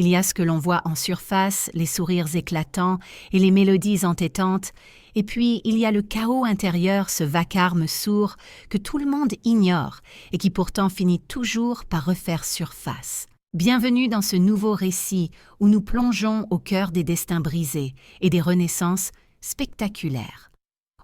Il y a ce que l'on voit en surface, les sourires éclatants et les mélodies entêtantes, et puis il y a le chaos intérieur, ce vacarme sourd que tout le monde ignore et qui pourtant finit toujours par refaire surface. Bienvenue dans ce nouveau récit où nous plongeons au cœur des destins brisés et des renaissances spectaculaires.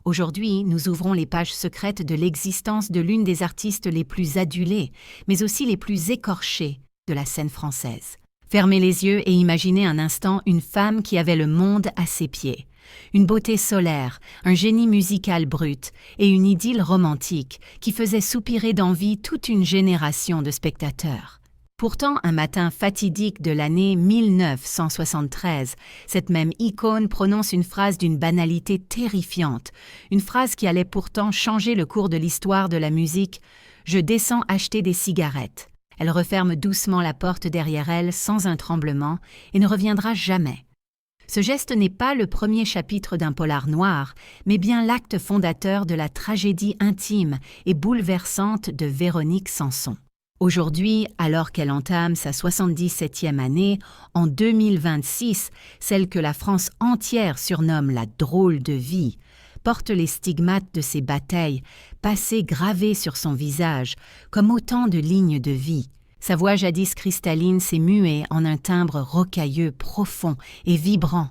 Aujourd'hui, nous ouvrons les pages secrètes de l'existence de l'une des artistes les plus adulées, mais aussi les plus écorchées de la scène française. Fermez les yeux et imaginez un instant une femme qui avait le monde à ses pieds. Une beauté solaire, un génie musical brut et une idylle romantique qui faisait soupirer d'envie toute une génération de spectateurs. Pourtant, un matin fatidique de l'année 1973, cette même icône prononce une phrase d'une banalité terrifiante, une phrase qui allait pourtant changer le cours de l'histoire de la musique « Je descends acheter des cigarettes ». Elle referme doucement la porte derrière elle sans un tremblement et ne reviendra jamais. Ce geste n'est pas le premier chapitre d'un polar noir, mais bien l'acte fondateur de la tragédie intime et bouleversante de Véronique Sanson. Aujourd'hui, alors qu'elle entame sa 77e année, en 2026, celle que la France entière surnomme la drôle de vie, porte les stigmates de ses batailles, passées gravées sur son visage, comme autant de lignes de vie. Sa voix jadis cristalline s'est muée en un timbre rocailleux, profond et vibrant.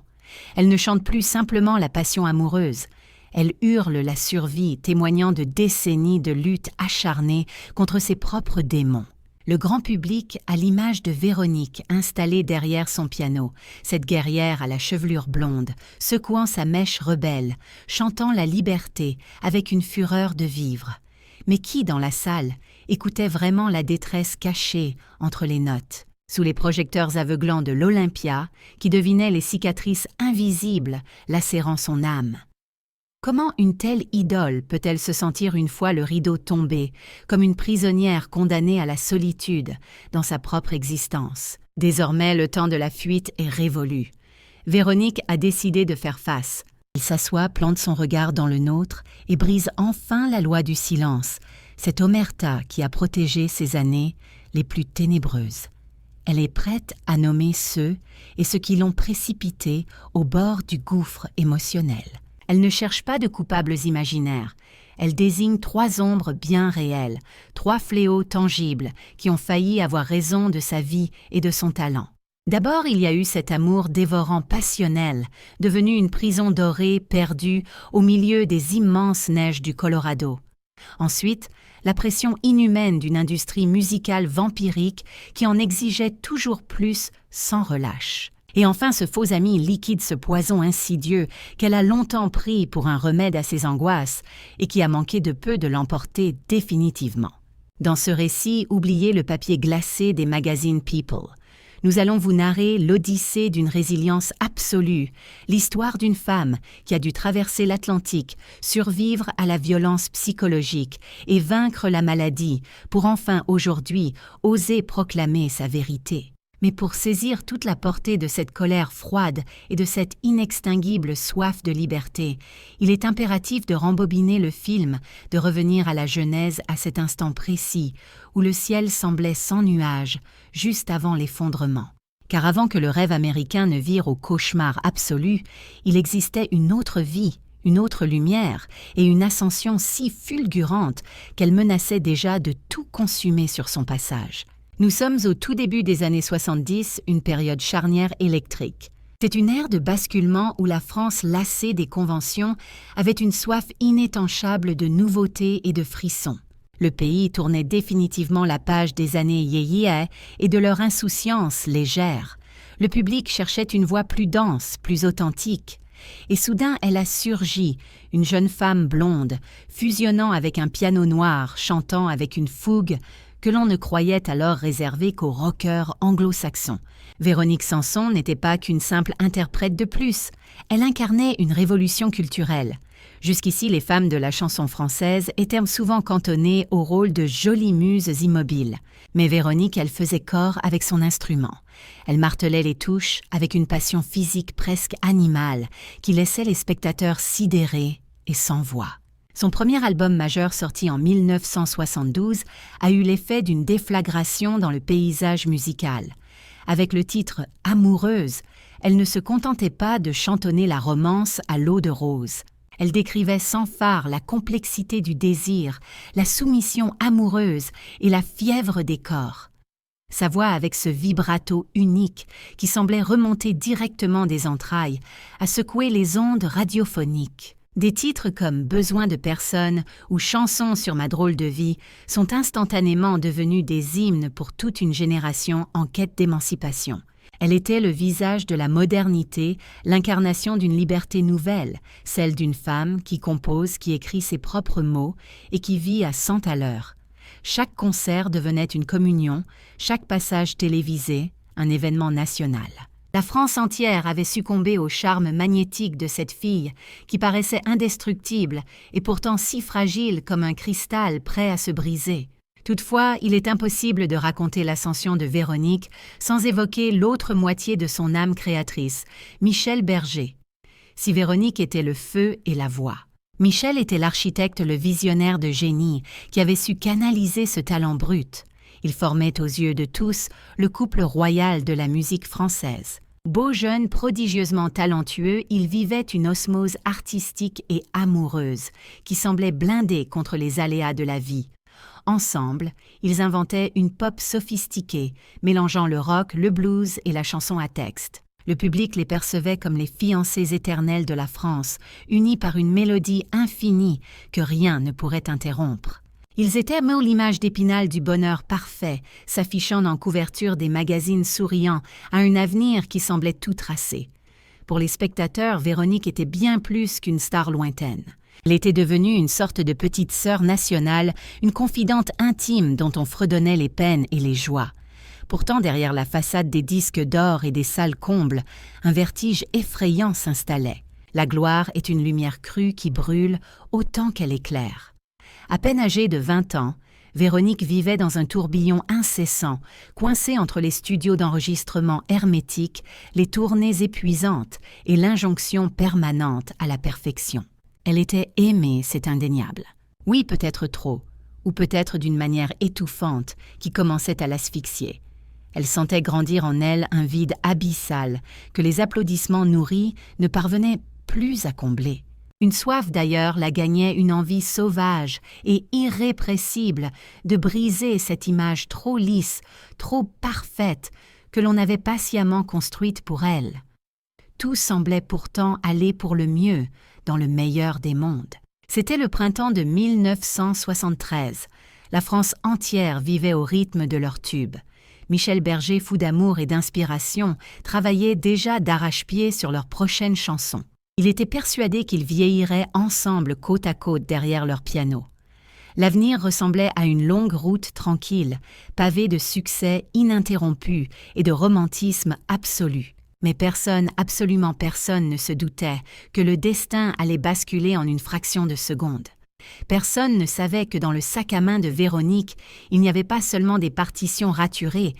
Elle ne chante plus simplement la passion amoureuse. Elle hurle la survie, témoignant de décennies de lutte acharnée contre ses propres démons. Le grand public a l'image de Véronique installée derrière son piano, cette guerrière à la chevelure blonde, secouant sa mèche rebelle, chantant la liberté avec une fureur de vivre. Mais qui, dans la salle, écoutait vraiment la détresse cachée entre les notes? Sous les projecteurs aveuglants de l'Olympia, qui devinaient les cicatrices invisibles lacérant son âme. Comment une telle idole peut-elle se sentir une fois le rideau tombé, comme une prisonnière condamnée à la solitude dans sa propre existence? Désormais, le temps de la fuite est révolu. Véronique a décidé de faire face. Elle s'assoit, plante son regard dans le nôtre et brise enfin la loi du silence, cette omerta qui a protégé ses années les plus ténébreuses. Elle est prête à nommer ceux et ceux qui l'ont précipitée au bord du gouffre émotionnel. Elle ne cherche pas de coupables imaginaires. Elle désigne 3 ombres bien réelles, 3 fléaux tangibles qui ont failli avoir raison de sa vie et de son talent. D'abord, il y a eu cet amour dévorant passionnel, devenu une prison dorée perdue au milieu des immenses neiges du Colorado. Ensuite, la pression inhumaine d'une industrie musicale vampirique qui en exigeait toujours plus sans relâche. Et enfin, ce faux ami liquide ce poison insidieux qu'elle a longtemps pris pour un remède à ses angoisses et qui a manqué de peu de l'emporter définitivement. Dans ce récit, oubliez le papier glacé des magazines People. Nous allons vous narrer l'odyssée d'une résilience absolue, l'histoire d'une femme qui a dû traverser l'Atlantique, survivre à la violence psychologique et vaincre la maladie pour enfin aujourd'hui oser proclamer sa vérité. Mais pour saisir toute la portée de cette colère froide et de cette inextinguible soif de liberté, il est impératif de rembobiner le film, de revenir à la genèse à cet instant précis où le ciel semblait sans nuages, juste avant l'effondrement. Car avant que le rêve américain ne vire au cauchemar absolu, il existait une autre vie, une autre lumière et une ascension si fulgurante qu'elle menaçait déjà de tout consumer sur son passage. Nous sommes au tout début des années 70, une période charnière électrique. C'est une ère de basculement où la France, lassée des conventions, avait une soif inétanchable de nouveautés et de frissons. Le pays tournait définitivement la page des années yéyé et de leur insouciance légère. Le public cherchait une voix plus dense, plus authentique. Et soudain, elle a surgi, une jeune femme blonde, fusionnant avec un piano noir, chantant avec une fougue que l'on ne croyait alors réservée qu'aux rockers anglo-saxons. Véronique Sanson n'était pas qu'une simple interprète de plus. Elle incarnait une révolution culturelle. Jusqu'ici, les femmes de la chanson française étaient souvent cantonnées au rôle de jolies muses immobiles. Mais Véronique, elle faisait corps avec son instrument. Elle martelait les touches avec une passion physique presque animale qui laissait les spectateurs sidérés et sans voix. Son premier album majeur sorti en 1972 a eu l'effet d'une déflagration dans le paysage musical. Avec le titre « Amoureuse », elle ne se contentait pas de chantonner la romance à l'eau de rose. Elle décrivait sans fard la complexité du désir, la soumission amoureuse et la fièvre des corps. Sa voix avec ce vibrato unique qui semblait remonter directement des entrailles, a secoué les ondes radiophoniques. Des titres comme « Besoin de personne » ou « Chanson sur ma drôle de vie » sont instantanément devenus des hymnes pour toute une génération en quête d'émancipation. Elle était le visage de la modernité, l'incarnation d'une liberté nouvelle, celle d'une femme qui compose, qui écrit ses propres mots et qui vit à 100 à l'heure. Chaque concert devenait une communion, chaque passage télévisé, un événement national. La France entière avait succombé au charme magnétique de cette fille qui paraissait indestructible et pourtant si fragile comme un cristal prêt à se briser. Toutefois, il est impossible de raconter l'ascension de Véronique sans évoquer l'autre moitié de son âme créatrice, Michel Berger. Si Véronique était le feu et la voix, Michel était l'architecte, le visionnaire de génie qui avait su canaliser ce talent brut. Il formait aux yeux de tous le couple royal de la musique française. Beau jeune, prodigieusement talentueux, il vivait une osmose artistique et amoureuse qui semblait blindée contre les aléas de la vie. Ensemble, ils inventaient une pop sophistiquée, mélangeant le rock, le blues et la chanson à texte. Le public les percevait comme les fiancés éternels de la France, unis par une mélodie infinie que rien ne pourrait interrompre. Ils étaient l'image d'Épinal du bonheur parfait, s'affichant en couverture des magazines souriants à un avenir qui semblait tout tracé. Pour les spectateurs, Véronique était bien plus qu'une star lointaine. Elle était devenue une sorte de petite sœur nationale, une confidente intime dont on fredonnait les peines et les joies. Pourtant, derrière la façade des disques d'or et des salles combles, un vertige effrayant s'installait. La gloire est une lumière crue qui brûle autant qu'elle éclaire. À peine âgée de 20 ans, Véronique vivait dans un tourbillon incessant, coincée entre les studios d'enregistrement hermétiques, les tournées épuisantes et l'injonction permanente à la perfection. Elle était aimée, c'est indéniable. Oui, peut-être trop, ou peut-être d'une manière étouffante qui commençait à l'asphyxier. Elle sentait grandir en elle un vide abyssal que les applaudissements nourris ne parvenaient plus à combler. Une soif d'ailleurs la gagnait, une envie sauvage et irrépressible de briser cette image trop lisse, trop parfaite que l'on avait patiemment construite pour elle. Tout semblait pourtant aller pour le mieux, dans le meilleur des mondes. C'était le printemps de 1973. La France entière vivait au rythme de leur tube. Michel Berger, fou d'amour et d'inspiration, travaillait déjà d'arrache-pied sur leur prochaine chanson. Il était persuadé qu'ils vieilliraient ensemble côte à côte derrière leur piano. L'avenir ressemblait à une longue route tranquille, pavée de succès ininterrompus et de romantisme absolu. Mais personne, absolument personne ne se doutait que le destin allait basculer en une fraction de seconde. Personne ne savait que dans le sac à main de Véronique, il n'y avait pas seulement des partitions raturées,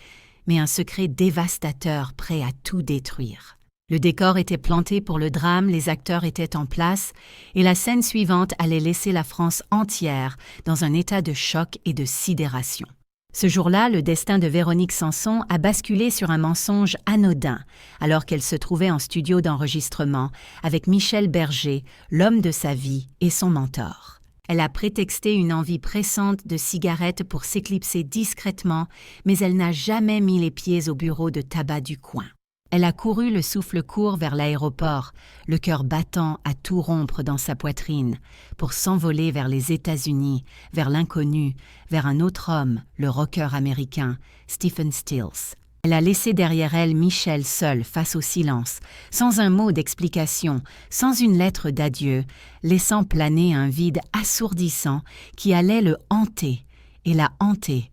mais un secret dévastateur prêt à tout détruire. Le décor était planté pour le drame, les acteurs étaient en place, et la scène suivante allait laisser la France entière dans un état de choc et de sidération. Ce jour-là, le destin de Véronique Sanson a basculé sur un mensonge anodin, alors qu'elle se trouvait en studio d'enregistrement avec Michel Berger, l'homme de sa vie et son mentor. Elle a prétexté une envie pressante de cigarettes pour s'éclipser discrètement, mais elle n'a jamais mis les pieds au bureau de tabac du coin. Elle a couru le souffle court vers l'aéroport, le cœur battant à tout rompre dans sa poitrine, pour s'envoler vers les États-Unis, vers l'inconnu, vers un autre homme, le rocker américain, Stephen Stills. Elle a laissé derrière elle Michel seul face au silence, sans un mot d'explication, sans une lettre d'adieu, laissant planer un vide assourdissant qui allait le hanter, et la hanter,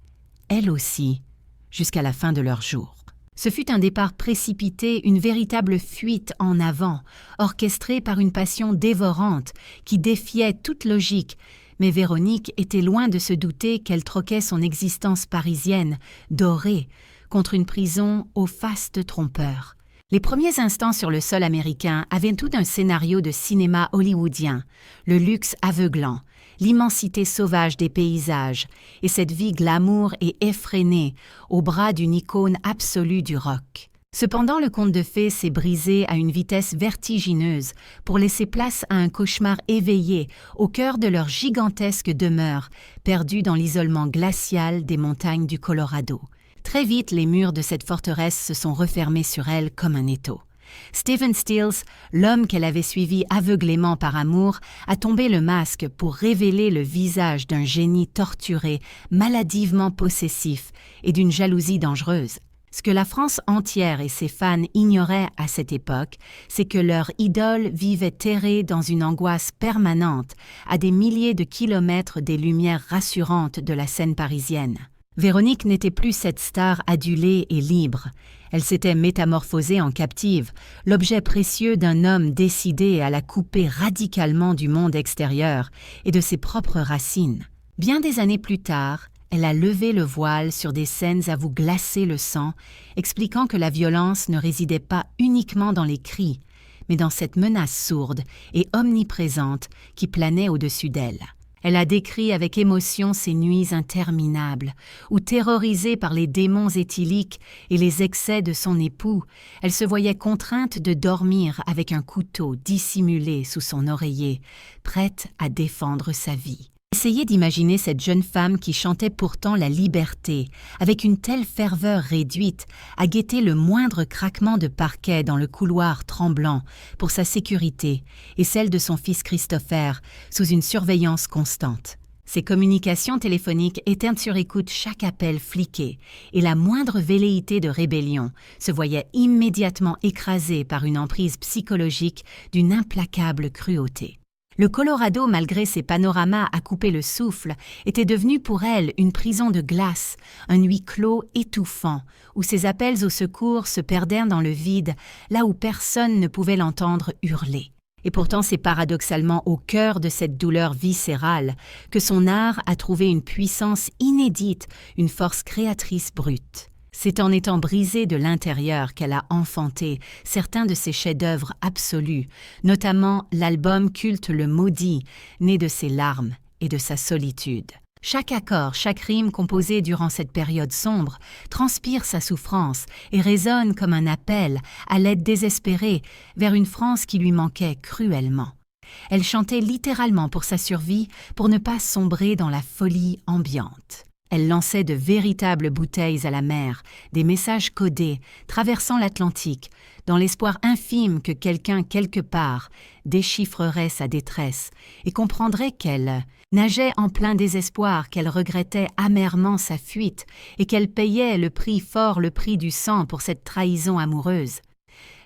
elle aussi, jusqu'à la fin de leurs jours. Ce fut un départ précipité, une véritable fuite en avant, orchestrée par une passion dévorante qui défiait toute logique, mais Véronique était loin de se douter qu'elle troquait son existence parisienne, dorée, contre une prison au faste trompeur. Les premiers instants sur le sol américain avaient tout un scénario de cinéma hollywoodien, le luxe aveuglant, l'immensité sauvage des paysages et cette vie glamour et effrénée au bras d'une icône absolue du rock. Cependant, le conte de fées s'est brisé à une vitesse vertigineuse pour laisser place à un cauchemar éveillé au cœur de leur gigantesque demeure, perdue dans l'isolement glacial des montagnes du Colorado. Très vite, les murs de cette forteresse se sont refermés sur elle comme un étau. Stephen Stills, l'homme qu'elle avait suivi aveuglément par amour, a tombé le masque pour révéler le visage d'un génie torturé, maladivement possessif et d'une jalousie dangereuse. Ce que la France entière et ses fans ignoraient à cette époque, c'est que leur idole vivait terrée dans une angoisse permanente, à des milliers de kilomètres des lumières rassurantes de la scène parisienne. Véronique n'était plus cette star adulée et libre. Elle s'était métamorphosée en captive, l'objet précieux d'un homme décidé à la couper radicalement du monde extérieur et de ses propres racines. Bien des années plus tard, elle a levé le voile sur des scènes à vous glacer le sang, expliquant que la violence ne résidait pas uniquement dans les cris, mais dans cette menace sourde et omniprésente qui planait au-dessus d'elle. Elle a décrit avec émotion ces nuits interminables, où, terrorisée par les démons éthyliques et les excès de son époux, elle se voyait contrainte de dormir avec un couteau dissimulé sous son oreiller, prête à défendre sa vie. Essayez d'imaginer cette jeune femme qui chantait pourtant la liberté, avec une telle ferveur réduite, à guetter le moindre craquement de parquet dans le couloir tremblant pour sa sécurité et celle de son fils Christopher, sous une surveillance constante. Ses communications téléphoniques étaient sur écoute chaque appel fliqué, et la moindre velléité de rébellion se voyait immédiatement écrasée par une emprise psychologique d'une implacable cruauté. Le Colorado, malgré ses panoramas à couper le souffle, était devenu pour elle une prison de glace, un huis clos étouffant, où ses appels au secours se perdaient dans le vide, là où personne ne pouvait l'entendre hurler. Et pourtant, c'est paradoxalement au cœur de cette douleur viscérale que son art a trouvé une puissance inédite, une force créatrice brute. C'est en étant brisée de l'intérieur qu'elle a enfanté certains de ses chefs-d'œuvre absolus, notamment l'album culte Le Maudit, né de ses larmes et de sa solitude. Chaque accord, chaque rime composée durant cette période sombre transpire sa souffrance et résonne comme un appel à l'aide désespérée vers une France qui lui manquait cruellement. Elle chantait littéralement pour sa survie, pour ne pas sombrer dans la folie ambiante. Elle lançait de véritables bouteilles à la mer, des messages codés, traversant l'Atlantique, dans l'espoir infime que quelqu'un quelque part déchiffrerait sa détresse et comprendrait qu'elle nageait en plein désespoir, qu'elle regrettait amèrement sa fuite et qu'elle payait le prix du sang pour cette trahison amoureuse.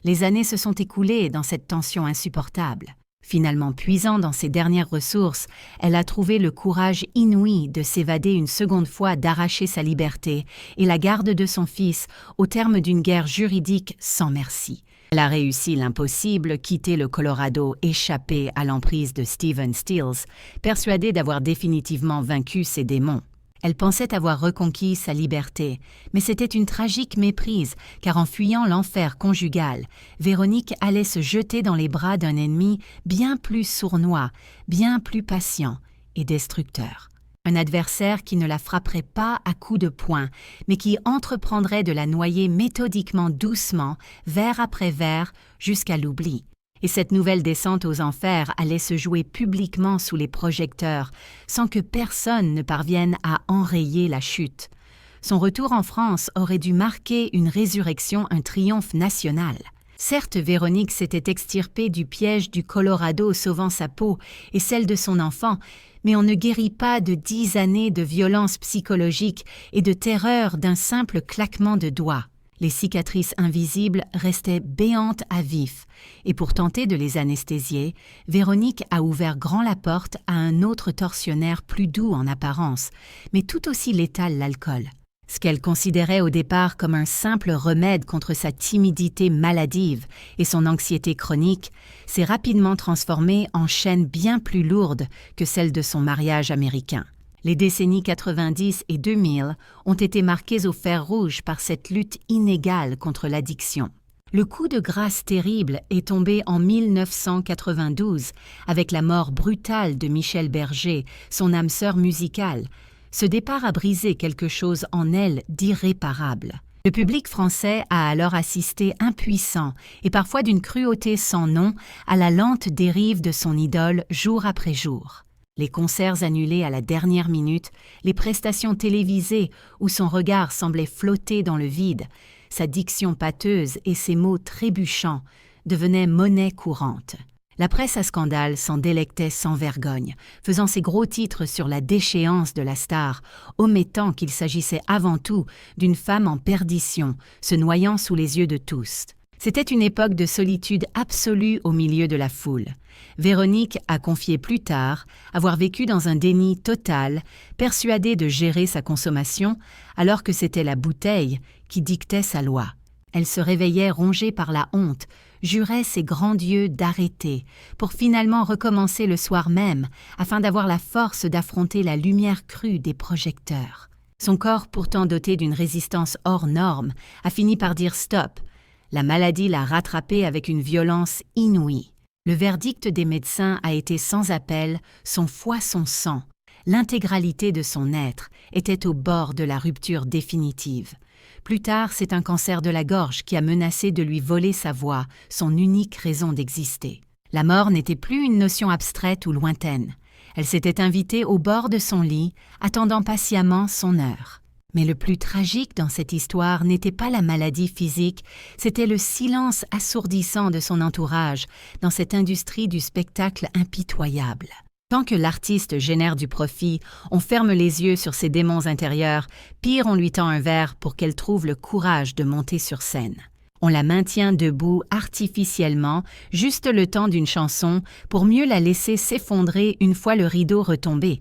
Les années se sont écoulées dans cette tension insupportable. Finalement puisant dans ses dernières ressources, elle a trouvé le courage inouï de s'évader une seconde fois, d'arracher sa liberté et la garde de son fils au terme d'une guerre juridique sans merci. Elle a réussi l'impossible, quitter le Colorado, échapper à l'emprise de Stephen Stills, persuadée d'avoir définitivement vaincu ses démons. Elle pensait avoir reconquis sa liberté, mais c'était une tragique méprise, car en fuyant l'enfer conjugal, Véronique allait se jeter dans les bras d'un ennemi bien plus sournois, bien plus patient et destructeur. Un adversaire qui ne la frapperait pas à coups de poing, mais qui entreprendrait de la noyer méthodiquement, doucement, vers après vers, jusqu'à l'oubli. Et cette nouvelle descente aux enfers allait se jouer publiquement sous les projecteurs, sans que personne ne parvienne à enrayer la chute. Son retour en France aurait dû marquer une résurrection, un triomphe national. Certes, Véronique s'était extirpée du piège du Colorado, sauvant sa peau et celle de son enfant, mais on ne guérit pas de 10 années de violence psychologique et de terreur d'un simple claquement de doigts. Les cicatrices invisibles restaient béantes à vif, et pour tenter de les anesthésier, Véronique a ouvert grand la porte à un autre tortionnaire plus doux en apparence, mais tout aussi létal, l'alcool. Ce qu'elle considérait au départ comme un simple remède contre sa timidité maladive et son anxiété chronique s'est rapidement transformé en chaîne bien plus lourde que celle de son mariage américain. Les décennies 90 et 2000 ont été marquées au fer rouge par cette lutte inégale contre l'addiction. Le coup de grâce terrible est tombé en 1992 avec la mort brutale de Michel Berger, son âme sœur musicale. Ce départ a brisé quelque chose en elle d'irréparable. Le public français a alors assisté impuissant et parfois d'une cruauté sans nom à la lente dérive de son idole jour après jour. Les concerts annulés à la dernière minute, les prestations télévisées où son regard semblait flotter dans le vide, sa diction pâteuse et ses mots trébuchants devenaient monnaie courante. La presse à scandale s'en délectait sans vergogne, faisant ses gros titres sur la déchéance de la star, omettant qu'il s'agissait avant tout d'une femme en perdition, se noyant sous les yeux de tous. C'était une époque de solitude absolue au milieu de la foule. Véronique a confié plus tard avoir vécu dans un déni total, persuadée de gérer sa consommation, alors que c'était la bouteille qui dictait sa loi. Elle se réveillait rongée par la honte, jurait ses grands dieux d'arrêter, pour finalement recommencer le soir même, afin d'avoir la force d'affronter la lumière crue des projecteurs. Son corps, pourtant doté d'une résistance hors norme, a fini par dire stop. La maladie l'a rattrapée avec une violence inouïe. Le verdict des médecins a été sans appel, son foie, son sang. L'intégralité de son être était au bord de la rupture définitive. Plus tard, c'est un cancer de la gorge qui a menacé de lui voler sa voix, son unique raison d'exister. La mort n'était plus une notion abstraite ou lointaine. Elle s'était invitée au bord de son lit, attendant patiemment son heure. Mais le plus tragique dans cette histoire n'était pas la maladie physique, c'était le silence assourdissant de son entourage dans cette industrie du spectacle impitoyable. Tant que l'artiste génère du profit, on ferme les yeux sur ses démons intérieurs, pire on lui tend un verre pour qu'elle trouve le courage de monter sur scène. On la maintient debout artificiellement, juste le temps d'une chanson, pour mieux la laisser s'effondrer une fois le rideau retombé.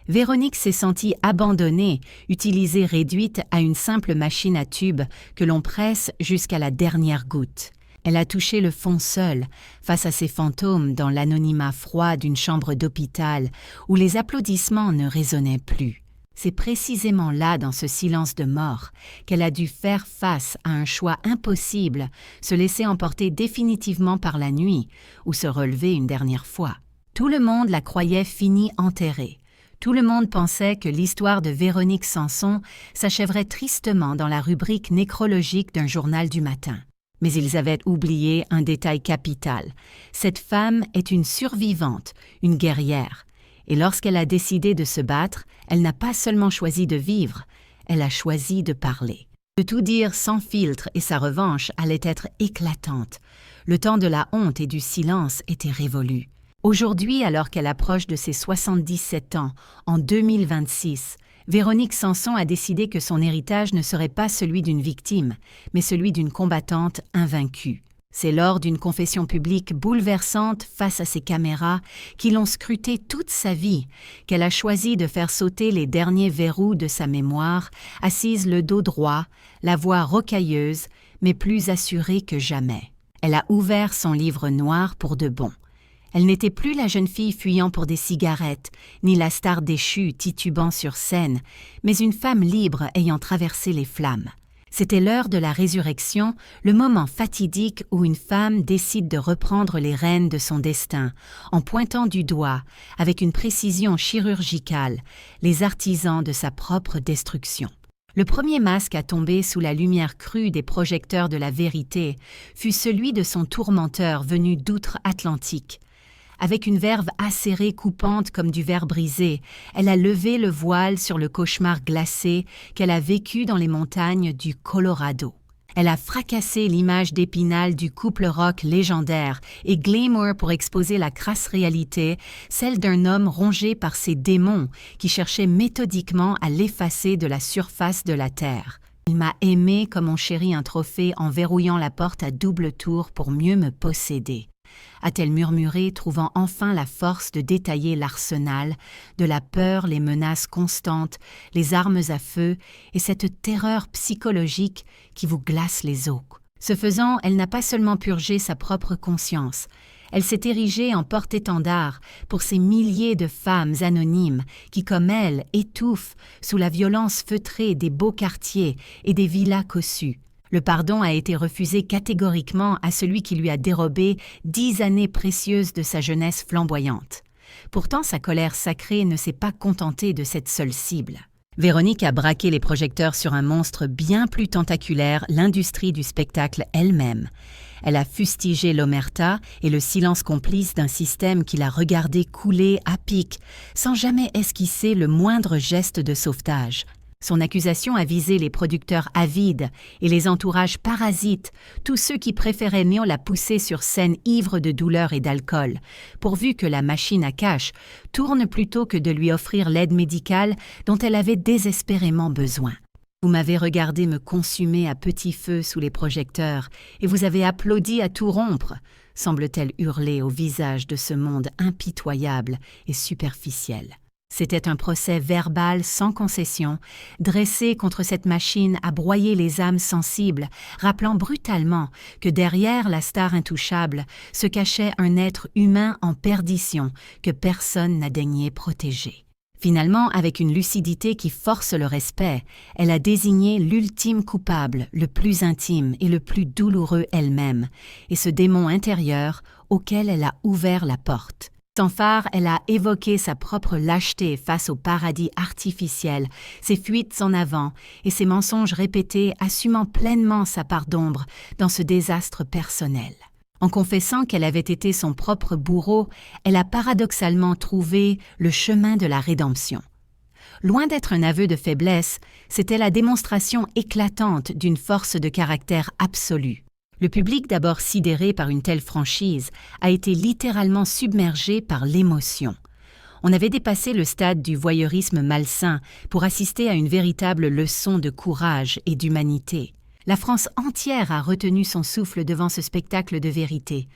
Véronique s'est sentie abandonnée, utilisée réduite à une simple machine à tubes que l'on presse jusqu'à la dernière goutte. Elle a touché le fond seule, face à ces fantômes dans l'anonymat froid d'une chambre d'hôpital où les applaudissements ne résonnaient plus. C'est précisément là, dans ce silence de mort, qu'elle a dû faire face à un choix impossible, se laisser emporter définitivement par la nuit ou se relever une dernière fois. Tout le monde la croyait finie enterrée. Tout le monde pensait que l'histoire de Véronique Sanson s'achèverait tristement dans la rubrique nécrologique d'un journal du matin. Mais ils avaient oublié un détail capital. Cette femme est une survivante, une guerrière. Et lorsqu'elle a décidé de se battre, elle n'a pas seulement choisi de vivre, elle a choisi de parler. De tout dire sans filtre et sa revanche allait être éclatante. Le temps de la honte et du silence était révolu. Aujourd'hui, alors qu'elle approche de ses 77 ans, en 2026, Véronique Sanson a décidé que son héritage ne serait pas celui d'une victime, mais celui d'une combattante invaincue. C'est lors d'une confession publique bouleversante face à ses caméras qui l'ont scrutée toute sa vie qu'elle a choisi de faire sauter les derniers verrous de sa mémoire, assise le dos droit, la voix rocailleuse, mais plus assurée que jamais. Elle a ouvert son livre noir pour de bon. Elle n'était plus la jeune fille fuyant pour des cigarettes, ni la star déchue titubant sur scène, mais une femme libre ayant traversé les flammes. C'était l'heure de la résurrection, le moment fatidique où une femme décide de reprendre les rênes de son destin, en pointant du doigt, avec une précision chirurgicale, les artisans de sa propre destruction. Le premier masque à tomber sous la lumière crue des projecteurs de la vérité fut celui de son tourmenteur venu d'outre-Atlantique. Avec une verve acérée coupante comme du verre brisé, elle a levé le voile sur le cauchemar glacé qu'elle a vécu dans les montagnes du Colorado. Elle a fracassé l'image d'Épinal du couple rock légendaire et glamour pour exposer la crasse réalité, celle d'un homme rongé par ses démons qui cherchait méthodiquement à l'effacer de la surface de la terre. Il m'a aimé comme on chérit un trophée en verrouillant la porte à double tour pour mieux me posséder. A-t-elle murmuré, trouvant enfin la force de détailler l'arsenal, de la peur, les menaces constantes, les armes à feu et cette terreur psychologique qui vous glace les os. Ce faisant, elle n'a pas seulement purgé sa propre conscience, elle s'est érigée en porte-étendard pour ces milliers de femmes anonymes qui, comme elle, étouffent sous la violence feutrée des beaux quartiers et des villas cossues. Le pardon a été refusé catégoriquement à celui qui lui a dérobé 10 années précieuses de sa jeunesse flamboyante. Pourtant, sa colère sacrée ne s'est pas contentée de cette seule cible. Véronique a braqué les projecteurs sur un monstre bien plus tentaculaire, l'industrie du spectacle elle-même. Elle a fustigé l'omerta et le silence complice d'un système qui l'a regardé couler à pic, sans jamais esquisser le moindre geste de sauvetage. Son accusation a visé les producteurs avides et les entourages parasites, tous ceux qui préféraient mieux la pousser sur scène ivre de douleur et d'alcool, pourvu que la machine à cash tourne plutôt que de lui offrir l'aide médicale dont elle avait désespérément besoin. Vous m'avez regardé me consumer à petit feu sous les projecteurs et vous avez applaudi à tout rompre, semble-t-elle hurler au visage de ce monde impitoyable et superficiel. C'était un procès verbal sans concession, dressé contre cette machine à broyer les âmes sensibles, rappelant brutalement que derrière la star intouchable se cachait un être humain en perdition que personne n'a daigné protéger. Finalement, avec une lucidité qui force le respect, elle a désigné l'ultime coupable, le plus intime et le plus douloureux elle-même, et ce démon intérieur auquel elle a ouvert la porte. Sans phare, elle a évoqué sa propre lâcheté face au paradis artificiel, ses fuites en avant et ses mensonges répétés assumant pleinement sa part d'ombre dans ce désastre personnel. En confessant qu'elle avait été son propre bourreau, elle a paradoxalement trouvé le chemin de la rédemption. Loin d'être un aveu de faiblesse, c'était la démonstration éclatante d'une force de caractère absolue. Le public, d'abord sidéré par une telle franchise, a été littéralement submergé par l'émotion. On avait dépassé le stade du voyeurisme malsain pour assister à une véritable leçon de courage et d'humanité. La France entière a retenu son souffle devant ce spectacle de vérité.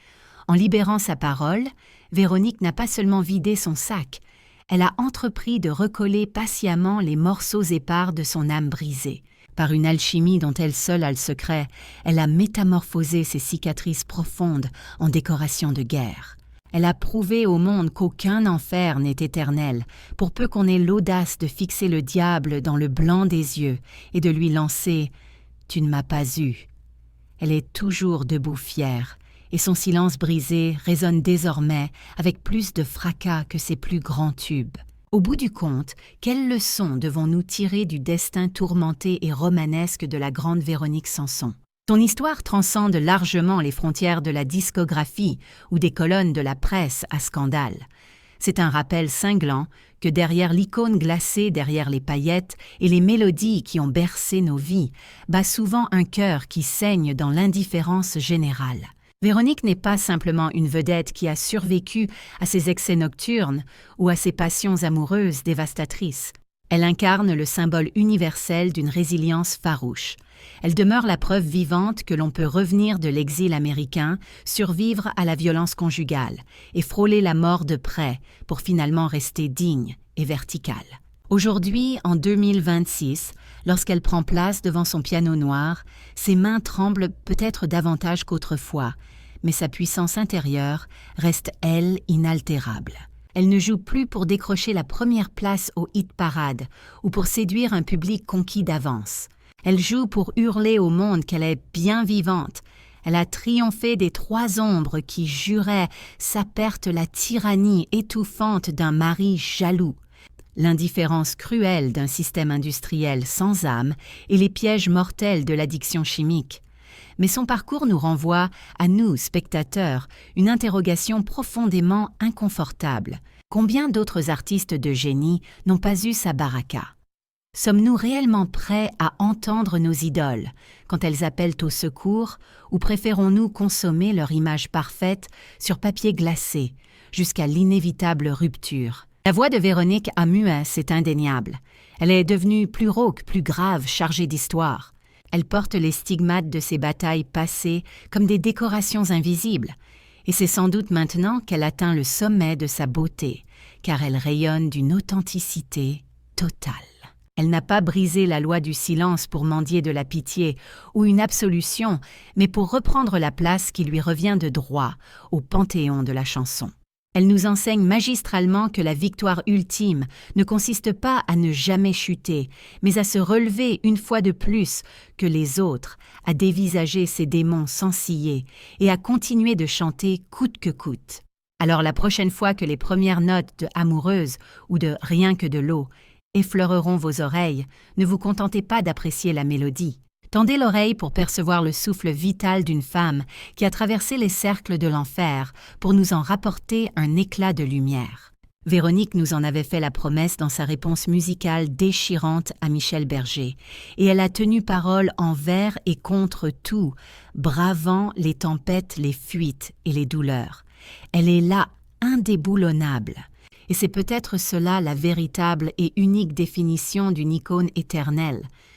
En libérant sa parole, Véronique n'a pas seulement vidé son sac, elle a entrepris de recoller patiemment les morceaux épars de son âme brisée. Par une alchimie dont elle seule a le secret, elle a métamorphosé ses cicatrices profondes en décorations de guerre. Elle a prouvé au monde qu'aucun enfer n'est éternel, pour peu qu'on ait l'audace de fixer le diable dans le blanc des yeux et de lui lancer « Tu ne m'as pas eu ». Elle est toujours debout fière, et son silence brisé résonne désormais avec plus de fracas que ses plus grands tubes. Au bout du compte, quelle leçon devons-nous tirer du destin tourmenté et romanesque de la grande Véronique Sanson? Son histoire transcende largement les frontières de la discographie ou des colonnes de la presse à scandale. C'est un rappel cinglant que derrière l'icône glacée derrière les paillettes et les mélodies qui ont bercé nos vies, bat souvent un cœur qui saigne dans l'indifférence générale. Véronique n'est pas simplement une vedette qui a survécu à ses excès nocturnes ou à ses passions amoureuses dévastatrices. Elle incarne le symbole universel d'une résilience farouche. Elle demeure la preuve vivante que l'on peut revenir de l'exil américain, survivre à la violence conjugale et frôler la mort de près pour finalement rester digne et verticale. Aujourd'hui, en 2026, lorsqu'elle prend place devant son piano noir, ses mains tremblent peut-être davantage qu'autrefois, mais sa puissance intérieure reste, elle, inaltérable. Elle ne joue plus pour décrocher la première place au hit-parade ou pour séduire un public conquis d'avance. Elle joue pour hurler au monde qu'elle est bien vivante. Elle a triomphé des 3 ombres qui juraient sa perte la tyrannie étouffante d'un mari jaloux, l'indifférence cruelle d'un système industriel sans âme et les pièges mortels de l'addiction chimique. Mais son parcours nous renvoie, à nous, spectateurs, une interrogation profondément inconfortable. Combien d'autres artistes de génie n'ont pas eu sa baraka? Sommes-nous réellement prêts à entendre nos idoles quand elles appellent au secours ou préférons-nous consommer leur image parfaite sur papier glacé jusqu'à l'inévitable rupture? La voix de Véronique a mué, c'est indéniable. Elle est devenue plus rauque, plus grave, chargée d'histoire. Elle porte les stigmates de ses batailles passées comme des décorations invisibles. Et c'est sans doute maintenant qu'elle atteint le sommet de sa beauté, car elle rayonne d'une authenticité totale. Elle n'a pas brisé la loi du silence pour mendier de la pitié ou une absolution, mais pour reprendre la place qui lui revient de droit au panthéon de la chanson. Elle nous enseigne magistralement que la victoire ultime ne consiste pas à ne jamais chuter, mais à se relever une fois de plus que les autres, à dévisager ses démons sans ciller et à continuer de chanter coûte que coûte. Alors la prochaine fois que les premières notes de Amoureuse ou de Rien que de l'eau effleureront vos oreilles, ne vous contentez pas d'apprécier la mélodie. Tendez l'oreille pour percevoir le souffle vital d'une femme qui a traversé les cercles de l'enfer pour nous en rapporter un éclat de lumière. Véronique nous en avait fait la promesse dans sa réponse musicale déchirante à Michel Berger, et elle a tenu parole envers et contre tout, bravant les tempêtes, les fuites et les douleurs. Elle est là, indéboulonnable. Et c'est peut-être cela la véritable et unique définition d'une icône éternelle.